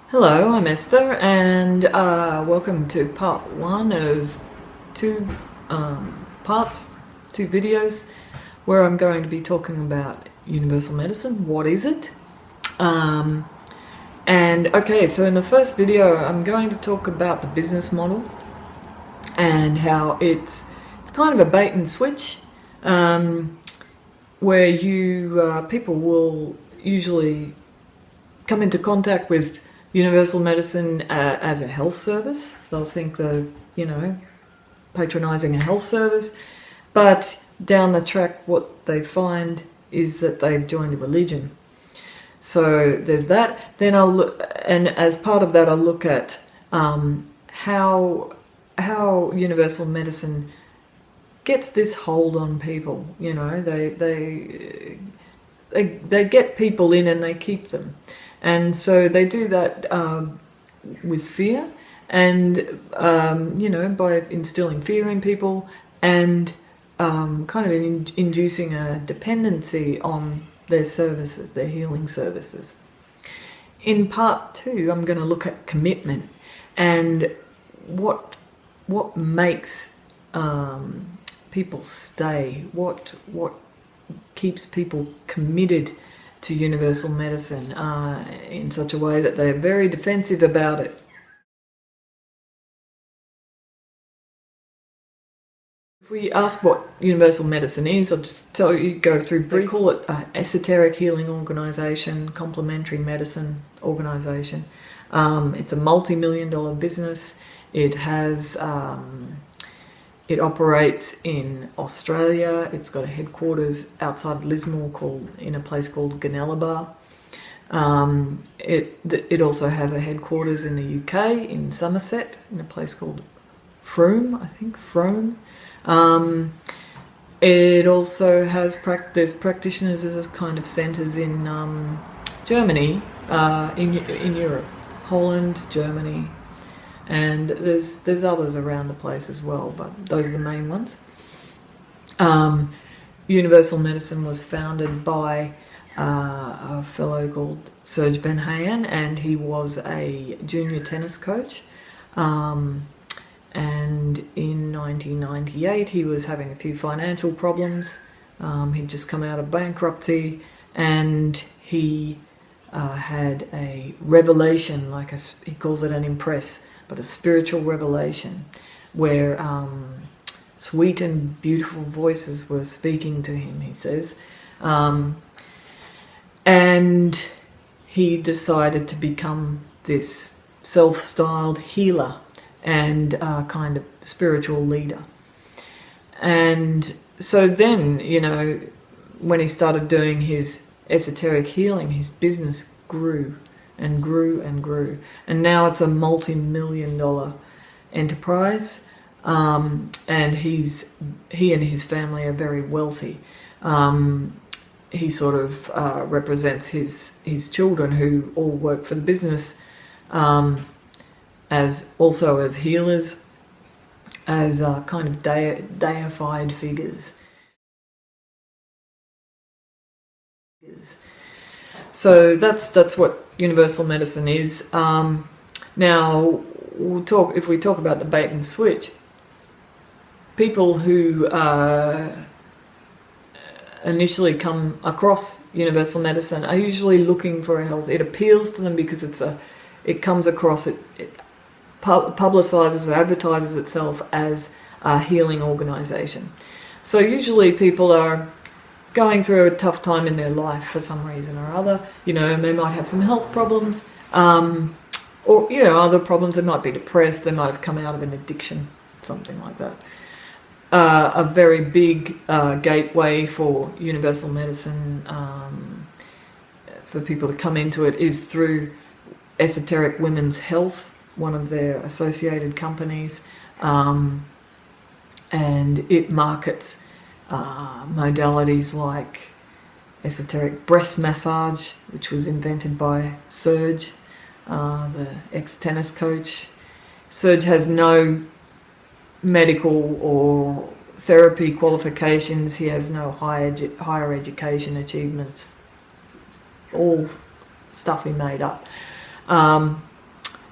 Hello, I'm Esther, and welcome to part one of two parts, two videos, where I'm going to be talking about universal medicine. What is it? Okay, so in the first video, I'm going to talk about the business model and how it's kind of a bait and switch, where people will usually come into contact with universal medicine as a health service. They'll think they're, patronizing a health service, but down the track what they find is that they've joined a religion. So there's that. Then and as part of that, I'll look at how universal medicine gets this hold on people. They get people in and they keep them. And so they do that with fear and, by instilling fear in people and kind of inducing a dependency on their services, their healing services. In part two, I'm going to look at commitment and what makes people stay, what keeps people committed to universal medicine in such a way that they're very defensive about it. If we ask what universal medicine is, I'll just go through briefly. They call it Esoteric Healing Organisation, Complementary Medicine Organisation. It's a multi-million-dollar business. It has it operates in Australia. It's got a headquarters outside Lismore in a place called Gunnellabar. It also has a headquarters in the UK, in Somerset, in a place called Frome. It also has there's practitioners as kind of centres in Germany, in Europe, Holland, Germany. And there's others around the place as well, but those are the main ones. Universal medicine was founded by a fellow called Serge Benhayon, and he was a junior tennis coach. And in 1998, he was having a few financial problems. He'd just come out of bankruptcy, and he had a revelation, he calls it an impress, but a spiritual revelation where sweet and beautiful voices were speaking to him, he says. And he decided to become this self-styled healer and kind of spiritual leader. And so then, when he started doing his esoteric healing, his business grew and grew and grew, and now it's a multi-million-dollar enterprise, and he and his family are very wealthy. He sort of represents his children, who all work for the business, as healers, as kind of deified figures. So that's what universal medicine is. Now, if we talk about the bait and switch, people who initially come across universal medicine are usually looking for a health. It appeals to them because it comes across, it publicizes, advertises itself as a healing organisation. So usually people are going through a tough time in their life for some reason or other. They might have some health problems, or other problems. They might be depressed. They might have come out of an addiction, something like that. A very big gateway for universal medicine, for people to come into it, is through Esoteric Women's Health, one of their associated companies, and it markets modalities like esoteric breast massage, which was invented by Serge, the ex-tennis coach. Serge has no medical or therapy qualifications. He has no higher education achievements. All stuff he made up.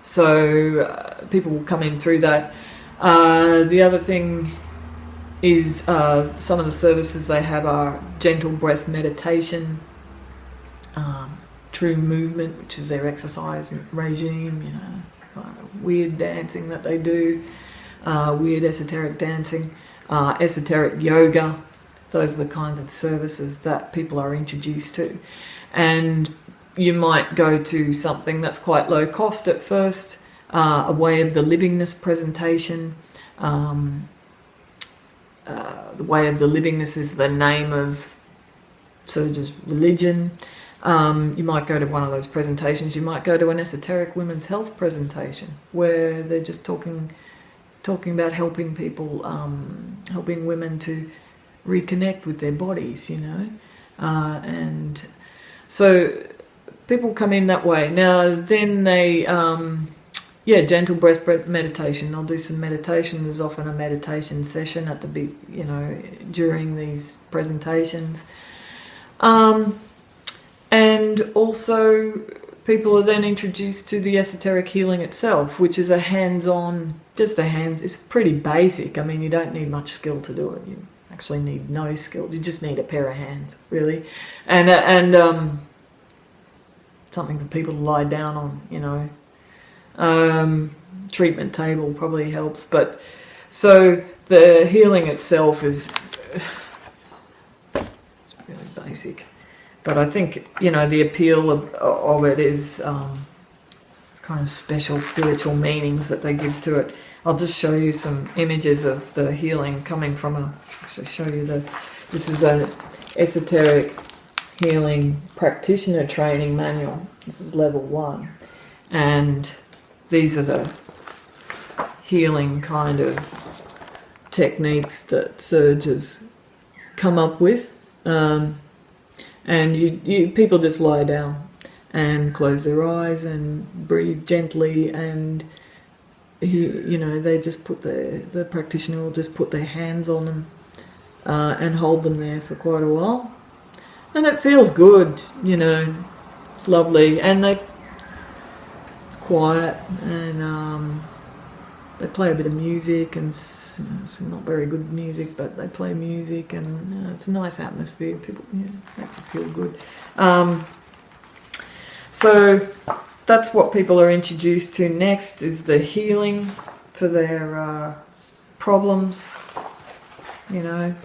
So people will come in through that. The other thing is some of the services they have are gentle breath meditation, true movement, which is their exercise regime, you know, kind of weird dancing that they do, weird esoteric dancing, esoteric yoga. Those are the kinds of services that people are introduced to. And you might go to something that's quite low cost at first, a Way of the Livingness presentation. The Way of the Livingness is the name of Serge's religion. You might go to one of those presentations. You might go to an esoteric women's health presentation where they're just talking about helping people, helping women to reconnect with their bodies, you know. And so people come in that way. Now then they, gentle breath meditation. I'll do some meditation. There's often a meditation session at the you know, during these presentations. And also people are then introduced to the esoteric healing itself, which is a hands-on, it's pretty basic. I mean, you don't need much skill to do it. You actually need no skill. You just need a pair of hands, really. And something for people to lie down on, you know. Treatment table probably helps. But so the healing itself is it's really basic. But I think, you know, the appeal of it is it's kind of special spiritual meanings that they give to it. I'll just show you some images of the healing coming from actually show you this is an esoteric healing practitioner training manual. This is level 1. And these are the healing kind of techniques that Serge has come up with. And people just lie down and close their eyes and breathe gently, and you know, they just put the practitioner will just put their hands on them and hold them there for quite a while, and it feels good, you know. It's lovely, and it's quiet, and they play a bit of music, and it's not very good music, but they play music, and it's a nice atmosphere. People, makes it feel good. So that's what people are introduced to. Next is the healing for their problems. You know,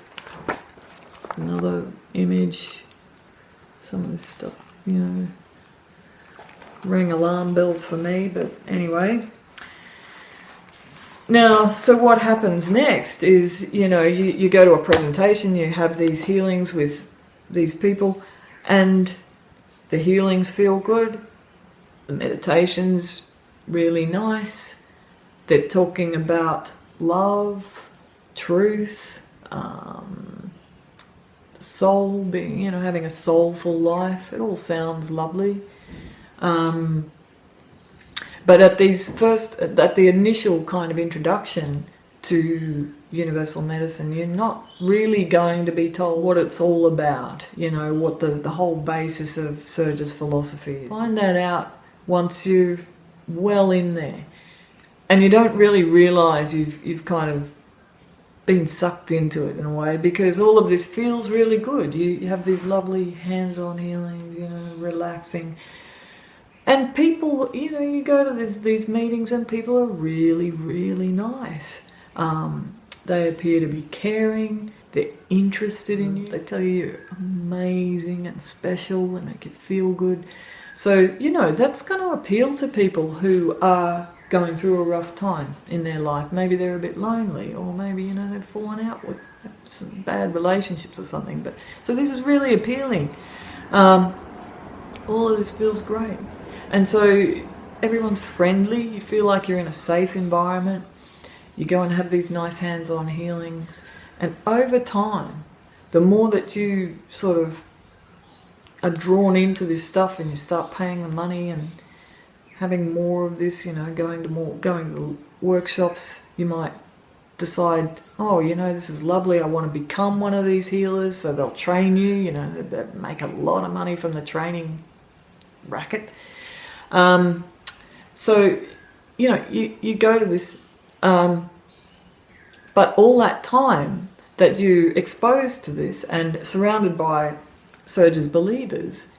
it's another image. Some of this stuff, you know, ring alarm bells for me, but anyway. Now, so what happens next is, you know, you go to a presentation, you have these healings with these people, and the healings feel good, the meditation's really nice, they're talking about love, truth, soul, being, you know, having a soulful life. It all sounds lovely. But at the initial kind of introduction to universal medicine, you're not really going to be told what it's all about, you know, what the whole basis of Serge's philosophy is. Find that out once you're well in there. And you don't really realise you've kind of been sucked into it in a way, because all of this feels really good. You have these lovely hands-on healings, you know, relaxing. And people, you know, you go to these meetings and people are really, really nice. They appear to be caring, they're interested in you, they tell you you're amazing and special and make you feel good. So, you know, that's going to appeal to people who are going through a rough time in their life. Maybe they're a bit lonely, or maybe, you know, they've fallen out with some bad relationships or something. But so this is really appealing. All of this feels great. And so everyone's friendly, you feel like you're in a safe environment, you go and have these nice hands-on healings, and over time, the more that you sort of are drawn into this stuff and you start paying the money and having more of this, you know, going to workshops, you might decide, oh, you know, this is lovely, I want to become one of these healers, so they'll train you, you know, they make a lot of money from the training racket. So you go to this, but all that time that you exposed to this and surrounded by Serge's believers,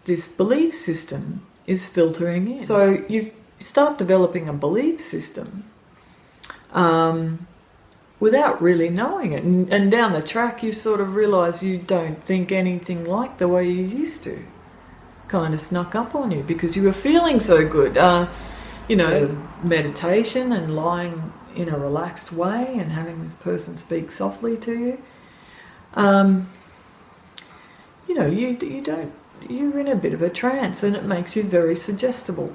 this belief system is filtering in. So you start developing a belief system without really knowing it. And down the track you sort of realise you don't think anything like the way you used to. Kind of snuck up on you because you were feeling so good. Meditation and lying in a relaxed way and having this person speak softly to you. You're in a bit of a trance and it makes you very suggestible.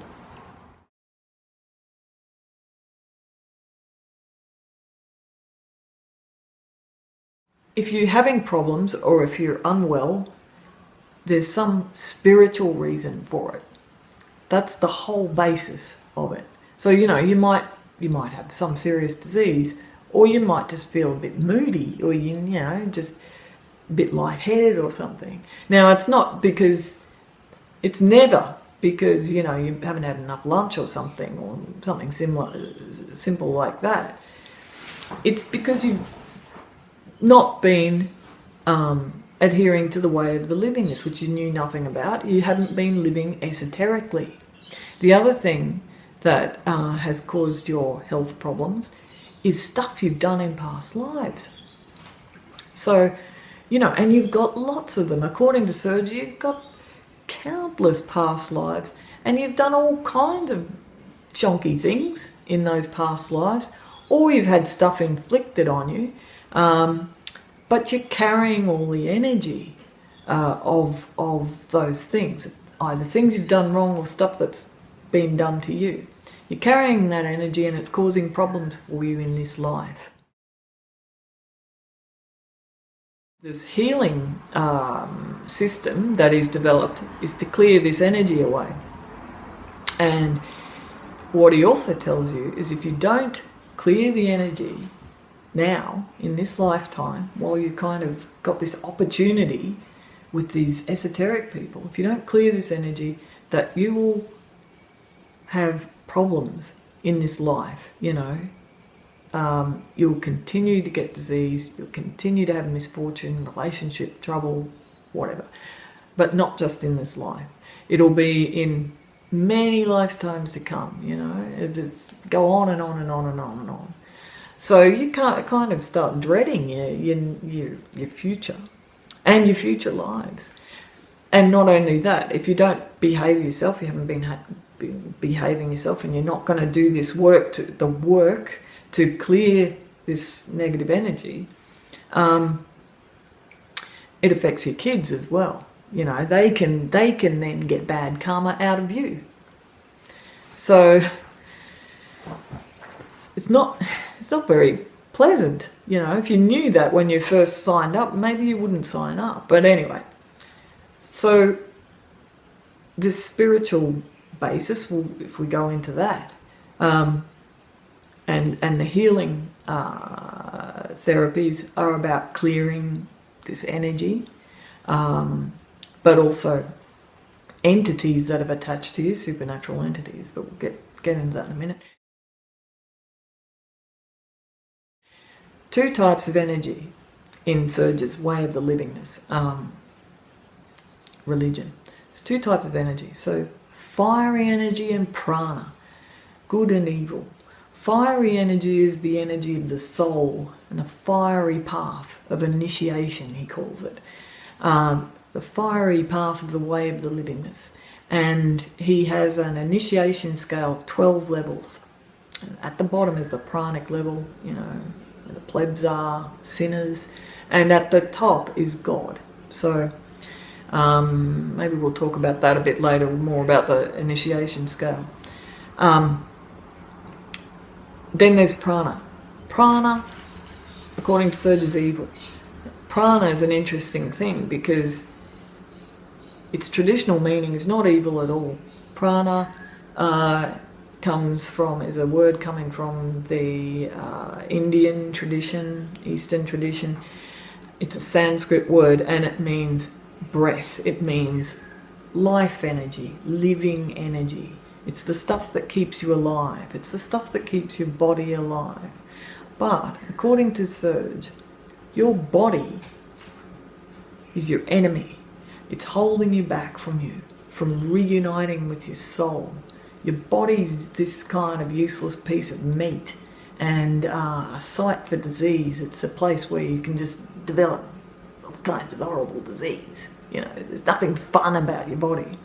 If you're having problems or if you're unwell, there's some spiritual reason for it. That's the whole basis of it. So, you might have some serious disease, or you might just feel a bit moody, or just a bit lightheaded or something. Now, it's never because, you haven't had enough lunch or something simple like that. It's because you've not been adhering to the way of the livingness, which you knew nothing about. You hadn't been living esoterically. The other thing that has caused your health problems is stuff you've done in past lives. So, and you've got lots of them. According to Serge, you've got countless past lives, and you've done all kinds of chonky things in those past lives, or you've had stuff inflicted on you. But you're carrying all the energy of those things, either things you've done wrong or stuff that's been done to you. You're carrying that energy and it's causing problems for you in this life. This healing system that is developed is to clear this energy away. And what he also tells you is if you don't clear the energy now, in this lifetime, while you kind of got this opportunity with these esoteric people, if you don't clear this energy, that you will have problems in this life, you'll continue to get disease, you'll continue to have misfortune, relationship trouble, whatever, but not just in this life. It'll be in many lifetimes to come, it's go on and on and on and on and on. So you can't kind of start dreading your future and your future lives. And not only that, if you don't behave yourself, you haven't been behaving yourself, and you're not going to do this work to clear this negative energy, it affects your kids as well. They can then get bad karma out of you. So it's not very pleasant. If you knew that when you first signed up, maybe you wouldn't sign up. But anyway, so this spiritual basis, if we go into that, and the healing therapies are about clearing this energy, but also entities that have attached to you, supernatural entities. But we'll get into that in a minute. Two types of energy in Serge's way of the livingness religion. There's two types of energy. So fiery energy and prana, good and evil. Fiery energy is the energy of the soul and the fiery path of initiation, he calls it. The fiery path of the way of the livingness. And he has an initiation scale of 12 levels. And at the bottom is the pranic level, where the plebs are, sinners, and at the top is God. So maybe we'll talk about that a bit later, more about the initiation scale. Then there's prana. Prana, according to Serge, is evil. Prana is an interesting thing because its traditional meaning is not evil at all. Prana is a word coming from the Indian tradition, Eastern tradition. It's a Sanskrit word and it means breath. It means life energy, living energy. It's the stuff that keeps you alive. It's the stuff that keeps your body alive. But according to Serge, your body is your enemy. It's holding you back from reuniting with your soul. Your body's this kind of useless piece of meat and a site for disease. It's a place where you can just develop all kinds of horrible disease. You know, there's nothing fun about your body.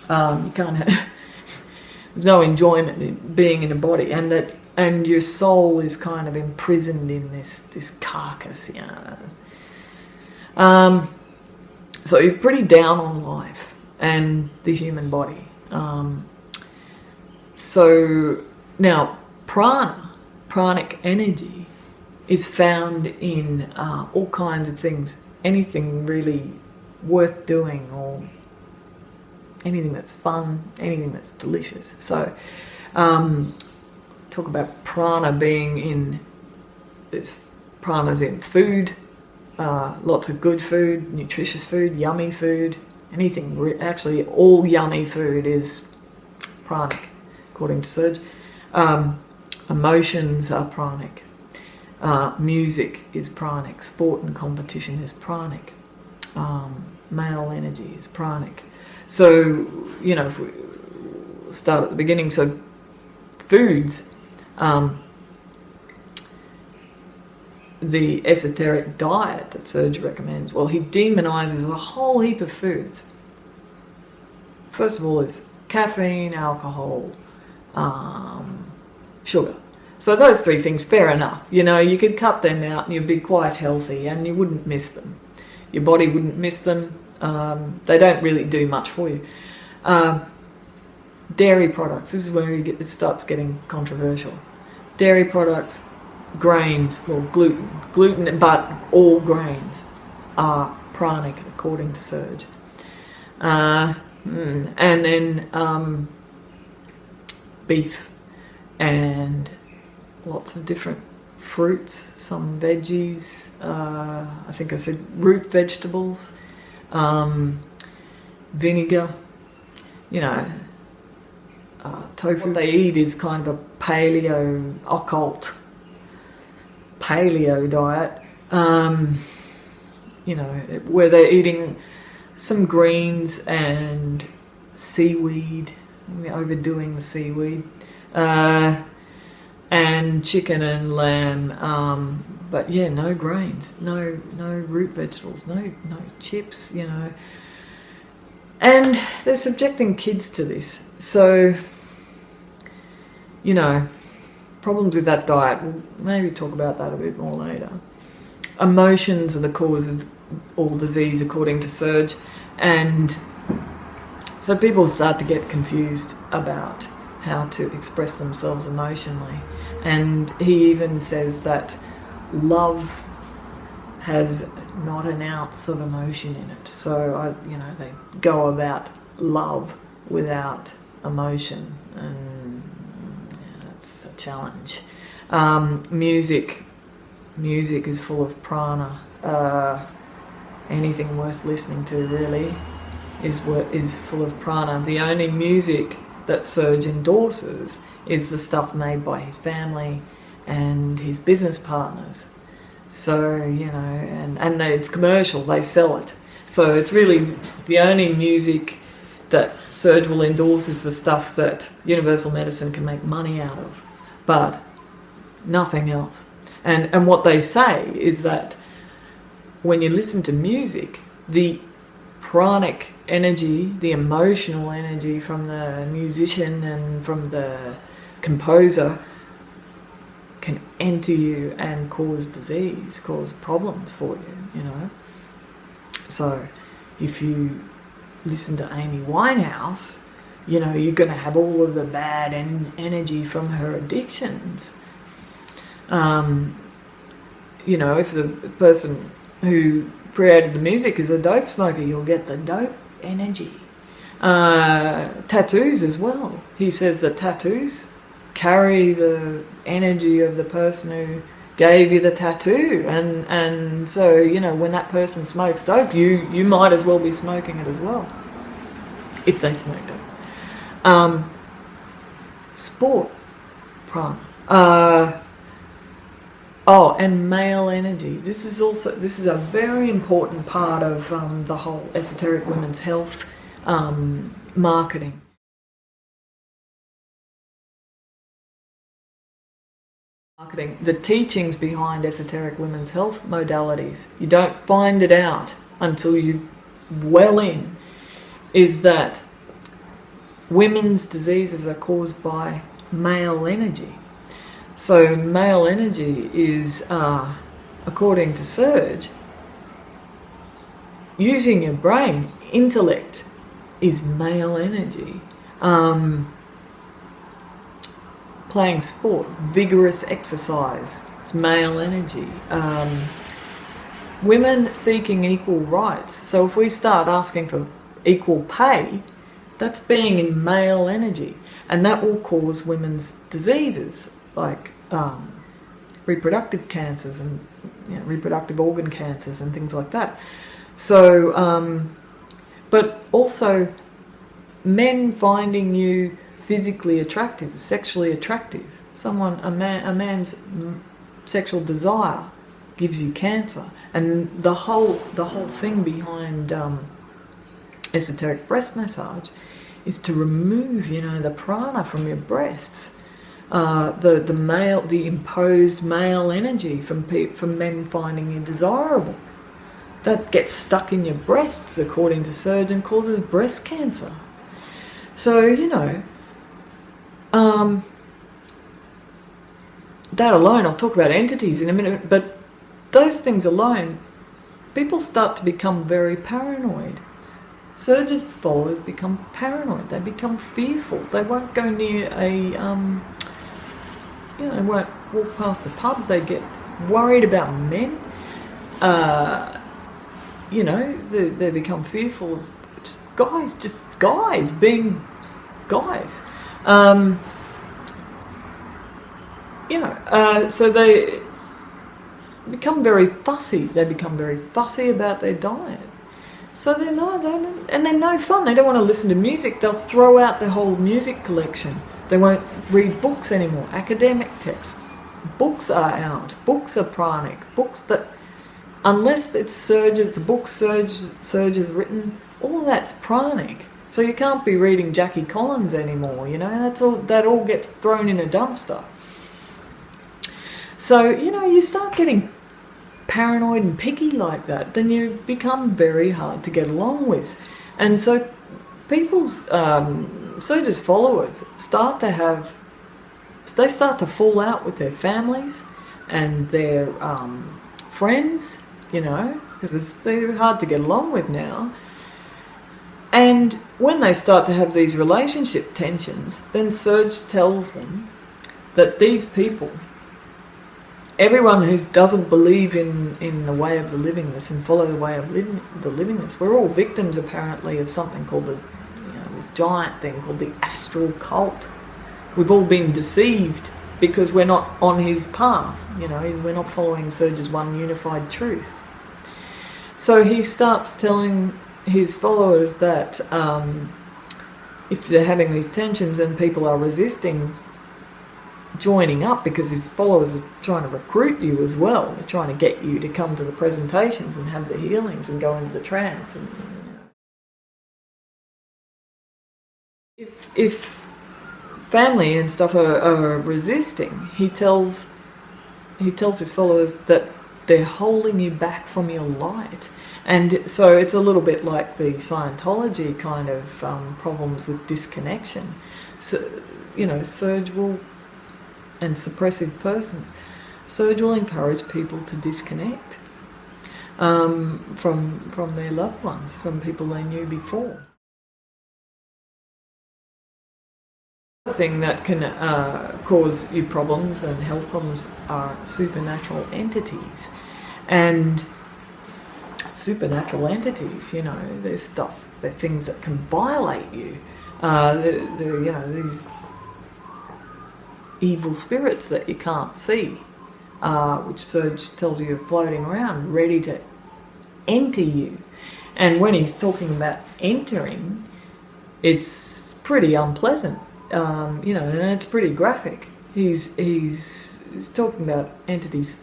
You can't have... There's no enjoyment in being in a body, and your soul is kind of imprisoned in this carcass, you know. So he's pretty down on life and the human body. So now pranic energy is found in all kinds of things, anything really worth doing or anything that's fun, anything that's delicious. So talk about prana being in, prana's in food, lots of good food, nutritious food, yummy food, anything. Actually, all yummy food is pranic, according to Serge. Emotions are pranic. Music is pranic. Sport and competition is pranic. Male energy is pranic. So, you know, if we start at the beginning, so foods, the esoteric diet that Serge recommends, well, he demonizes a whole heap of foods. First of all is caffeine, alcohol, sugar. So those three things, fair enough. You know, you could cut them out and you'd be quite healthy and you wouldn't miss them. Your body wouldn't miss them. They don't really do much for you. Dairy products, this is where it starts getting controversial. Dairy products, grains, well, gluten, but all grains are pranic, according to Serge. And then beef and lots of different fruits, some veggies, I think I said root vegetables, vinegar, you know, tofu. What they eat is kind of a occult paleo diet, you know, where they're eating some greens and seaweed, overdoing the seaweed, and chicken and lamb, but yeah, no grains, no root vegetables, no chips, you know. And they're subjecting kids to this. So, you know, problems with that diet, we'll maybe talk about that a bit more later. Emotions are the cause of all disease, according to Serge. And so people start to get confused about how to express themselves emotionally. And he even says that love has not an ounce of emotion in it. So, you know, they go about love without emotion, and yeah, that's a challenge. Music is full of prana. Anything worth listening to really is full of prana. The only music that Serge endorses is the stuff made by his family and his business partners. So, you know, and it's commercial, they sell it. So it's really the only music that Serge will endorse is the stuff that universal medicine can make money out of, but nothing else. And what they say is that when you listen to music, the pranic energy, the emotional energy from the musician and from the composer can enter you and cause disease, cause problems for you, you know. So if you listen to Amy Winehouse, you know, you're going to have all of the bad energy from her addictions. You know, if the person who created the music is a dope smoker, you'll get the dope energy. Tattoos as well. He says that tattoos carry the energy of the person who gave you the tattoo, and so, you know, when that person smokes dope, you might as well be smoking it as well, if they smoke dope. Sport, prana. And male energy. This is a very important part of the whole esoteric women's health marketing. The teachings behind esoteric women's health modalities, you don't find it out until you well in, is that women's diseases are caused by male energy. So male energy is, according to Serge, using your brain. Intellect is male energy. Playing sport, vigorous exercise, it's male energy. Women seeking equal rights. So if we start asking for equal pay, that's being in male energy, and that will cause women's diseases like reproductive cancers and reproductive organ cancers and things like that. So, but also men finding you physically attractive, sexually attractive. A man's sexual desire gives you cancer, and the whole thing behind esoteric breast massage is to remove, the prana from your breasts, the imposed male energy from men finding you desirable. That gets stuck in your breasts, according to Serge, and causes breast cancer. So, that alone, I'll talk about entities in a minute, but those things alone, people start to become very paranoid. Serge's followers become paranoid. They become fearful. They won't go near they won't walk past a pub. They get worried about men. They become fearful of just guys being guys. So they become very fussy. They become very fussy about their diet. So they're no fun. They don't want to listen to music. They'll throw out their whole music collection. They won't read books anymore. Academic texts. Books are out. Books are pranic. Books that, unless it's Serge's, the book Serge has written, all that's pranic. So you can't be reading Jackie Collins anymore. That all gets thrown in a dumpster. So, you start getting paranoid and picky like that, then you become very hard to get along with. And so people's, Serge's followers start to fall out with their families and their friends, because they're hard to get along with now. And when they start to have these relationship tensions, then Serge tells them that these people, everyone who doesn't believe in the way of the livingness and follow the way of the livingness, we're all victims apparently of something called this giant thing called the astral cult. We've all been deceived because we're not on his path, we're not following Serge's one unified truth. So he starts telling his followers that if they're having these tensions and people are resisting joining up, because his followers are trying to recruit you as well. They're trying to get you to come to the presentations and have the healings and go into the trance. And if family and stuff are resisting, he tells his followers that they're holding you back from your light. And so it's a little bit like the Scientology kind of problems with disconnection. So, Serge will, and suppressive persons, Serge will encourage people to disconnect from their loved ones, from people they knew before. The thing that can cause you problems and health problems are supernatural entities. And supernatural entities, they're things that can violate you. These evil spirits that you can't see, which Serge tells you are floating around, ready to enter you. And when he's talking about entering, it's pretty unpleasant, you know, and it's pretty graphic. He's talking about entities,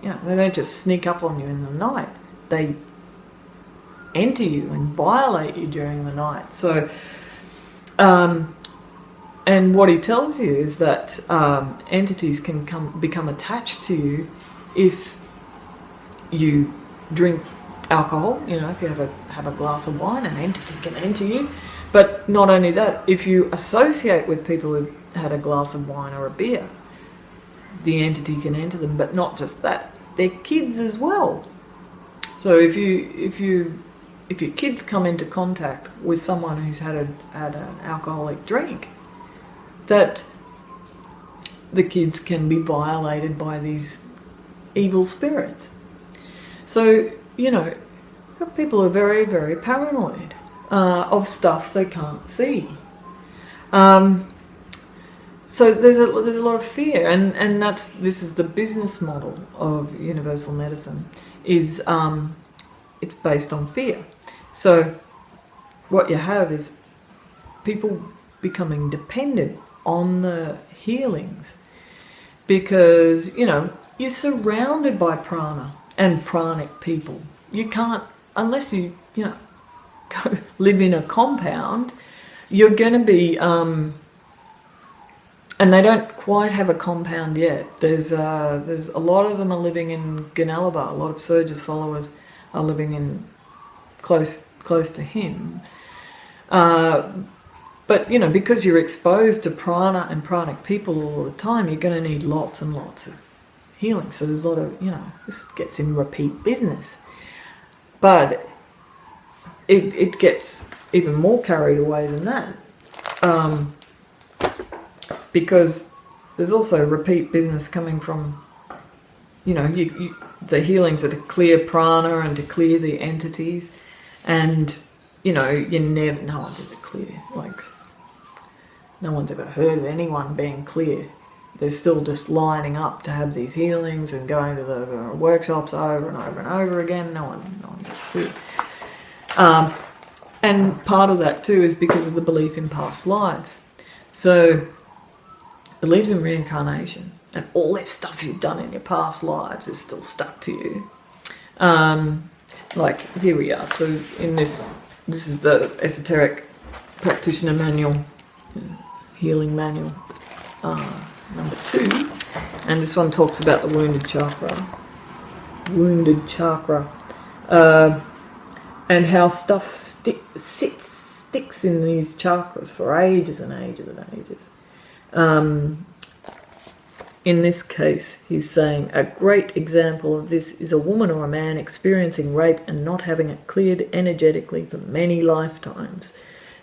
you know, they don't just sneak up on you in the night. They enter you and violate you during the night. So, and what he tells you is that entities can become attached to you if you drink alcohol. You know, if you have a glass of wine, an entity can enter you. But not only that, if you associate with people who've had a glass of wine or a beer, the entity can enter them. But not just that, they're kids as well. So if your kids come into contact with someone who's had an alcoholic drink, that the kids can be violated by these evil spirits. So, you know, people are very, very paranoid of stuff they can't see. So there's a lot of fear, and this is the business model of universal medicine. Is it's based on fear. So what you have is people becoming dependent on the healings because, you know, you're surrounded by prana and pranic people. You can't, unless you know, go live in a compound, you're going to be, and they don't quite have a compound yet. There's a lot of them are living in Ganalaba. A lot of Serge's followers are living in close to him. But, you know, because you're exposed to prana and pranic people all the time, you're going to need lots and lots of healing. So there's a lot of, you know, this gets in repeat business. But it gets even more carried away than that. Because there's also repeat business coming from, you know, the healings are to clear prana and to clear the entities. And, you know, no one's ever clear. Like, no one's ever heard of anyone being clear. They're still just lining up to have these healings and going to the workshops over and over and over again. No one gets clear. And part of that too is because of the belief in past lives. So, believes in reincarnation, and all that stuff you've done in your past lives is still stuck to you. Like, here we are. So in this is the Esoteric Practitioner Manual, Healing Manual, number 2. And this one talks about the wounded chakra. And how stuff sticks in these chakras for ages and ages and ages. In this case, he's saying a great example of this is a woman or a man experiencing rape and not having it cleared energetically for many lifetimes.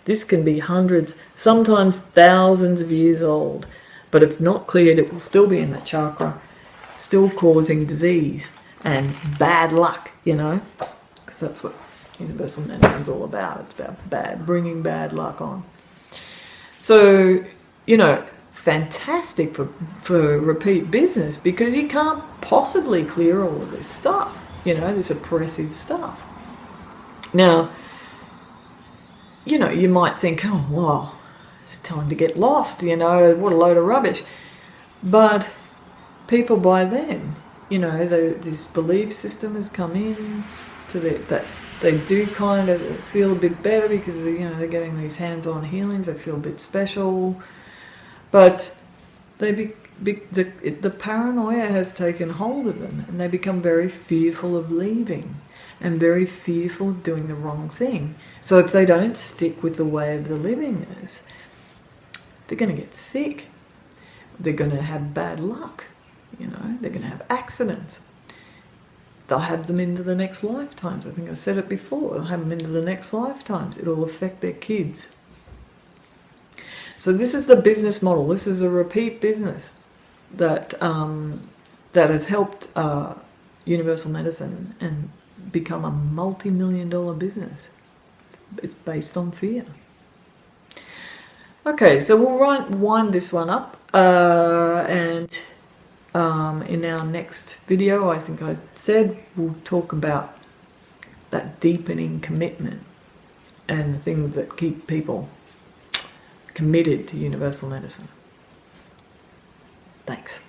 This can be hundreds, sometimes thousands of years old, but if not cleared, it will still be in that chakra, still causing disease and bad luck, you know, because that's what universal medicine's all about. It's about bringing bad luck on. So, you know, fantastic for repeat business, because you can't possibly clear all of this stuff, you know, this oppressive stuff. Now, you know, you might think, oh, well, it's time to get lost, you know, what a load of rubbish. But people by then, you know, this belief system has come in to that they do kind of feel a bit better because, you know, they're getting these hands-on healings. They feel a bit special. But the paranoia has taken hold of them, and they become very fearful of leaving and very fearful of doing the wrong thing. So if they don't stick with the way of the livingness, they're going to get sick. They're going to have bad luck. You know, they're going to have accidents. They'll have them into the next lifetimes. I think I said it before. They'll have them into the next lifetimes. It'll affect their kids. So this is the business model. This is a repeat business that has helped universal medicine and become a multi-million-dollar business. It's based on fear. Okay, so we'll wind this one up, and in our next video, I think I said, we'll talk about that deepening commitment and the things that keep people committed to universal medicine. Thanks.